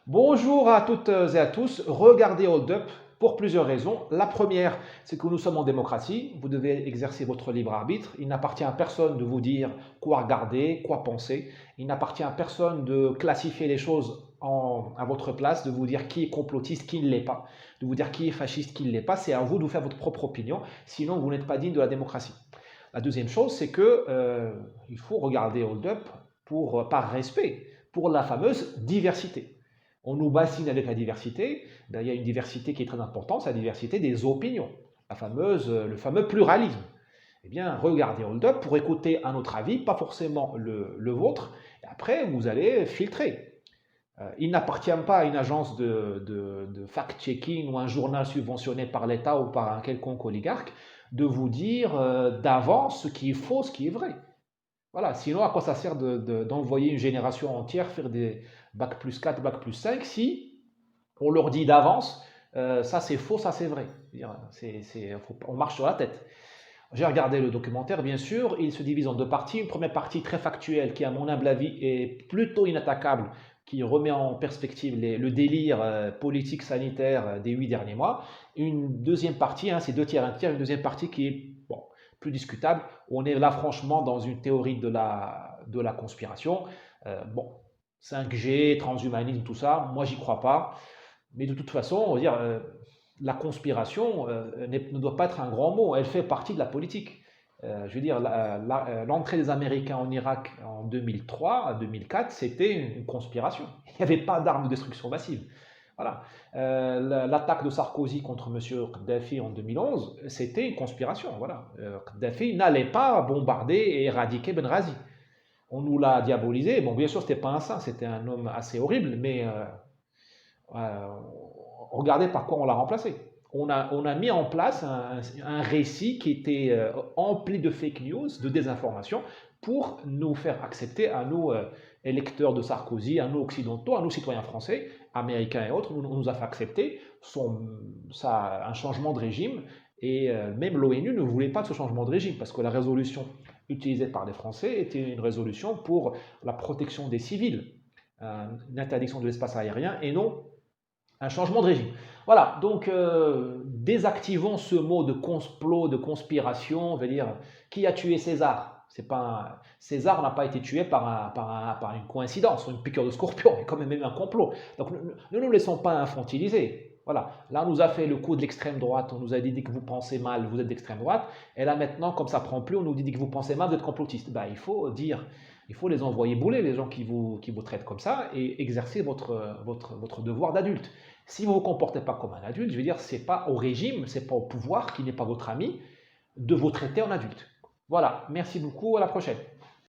Bonjour à toutes et à tous. Regardez Hold Up pour plusieurs raisons. La première, c'est que nous sommes en démocratie. Vous devez exercer votre libre arbitre. Il n'appartient à personne de vous dire quoi regarder, quoi penser. Il n'appartient à personne de classifier les choses à votre place, de vous dire qui est complotiste, qui ne l'est pas, de vous dire qui est fasciste, qui ne l'est pas. C'est à vous de vous faire votre propre opinion. Sinon, vous n'êtes pas digne de la démocratie. La deuxième chose, c'est que il faut regarder Hold Up par respect pour la fameuse diversité. On nous bassine avec la diversité. Ben, il y a une diversité qui est très importante, c'est la diversité des opinions, le fameux pluralisme. Eh bien, regardez Hold Up pour écouter un autre avis, pas forcément le vôtre, et après vous allez filtrer. Il n'appartient pas à une agence de fact-checking ou un journal subventionné par l'État ou par un quelconque oligarque de vous dire d'avance ce qui est faux, ce qui est vrai. Voilà, sinon à quoi ça sert d'envoyer une génération entière faire des bac plus 4, bac plus 5 si on leur dit d'avance, ça c'est faux, ça c'est vrai. On marche sur la tête. J'ai regardé le documentaire, bien sûr, il se divise en deux parties. Une première partie très factuelle qui, à mon humble avis, est plutôt inattaquable, qui remet en perspective le délire politique sanitaire des 8 derniers mois. Une deuxième partie, hein, c'est deux tiers, un tiers, une deuxième partie qui est bon, plus discutable. On est là franchement dans une théorie de la conspiration. Bon, 5G, transhumanisme, tout ça, moi j'y crois pas. Mais de toute façon, on va dire, la conspiration ne doit pas être un grand mot, elle fait partie de la politique. Je veux dire, l'entrée des Américains en Irak en 2003, à 2004, c'était une conspiration. Il n'y avait pas d'armes de destruction massive. Voilà. L'attaque de Sarkozy contre M. Kadhafi en 2011, c'était une conspiration. Voilà. Kadhafi n'allait pas bombarder et éradiquer Benghazi. On nous l'a diabolisé. Bon, bien sûr, ce n'était pas un saint, c'était un homme assez horrible, mais euh, regardez par quoi on l'a remplacé. On a mis en place un récit qui était empli de fake news, de désinformation, pour nous faire accepter à nous, électeurs de Sarkozy, à nous occidentaux, à nous citoyens français, américains et autres, on nous a fait accepter un changement de régime. Et même l'ONU ne voulait pas de ce changement de régime, parce que la résolution utilisée par les Français était une résolution pour la protection des civils, une interdiction de l'espace aérien, et non un changement de régime. Voilà, donc désactivons ce mot de complot, de conspiration, on veut dire, qui a tué César? C'est pas César n'a pas été tué par une coïncidence, ou une piqûre de scorpion, mais quand même un complot. Donc ne nous laissons pas infantiliser. Voilà, là on nous a fait le coup de l'extrême droite, on nous a dit que vous pensez mal, vous êtes d'extrême droite, et là maintenant, comme ça prend plus, on nous dit que vous pensez mal, vous êtes complotiste. Ben, il faut les envoyer bouler, les gens qui vous traitent comme ça, et exercer votre devoir d'adulte. Si vous ne vous comportez pas comme un adulte, je veux dire, c'est pas au régime, c'est pas au pouvoir, qui n'est pas votre ami, de vous traiter en adulte. Voilà, merci beaucoup, à la prochaine.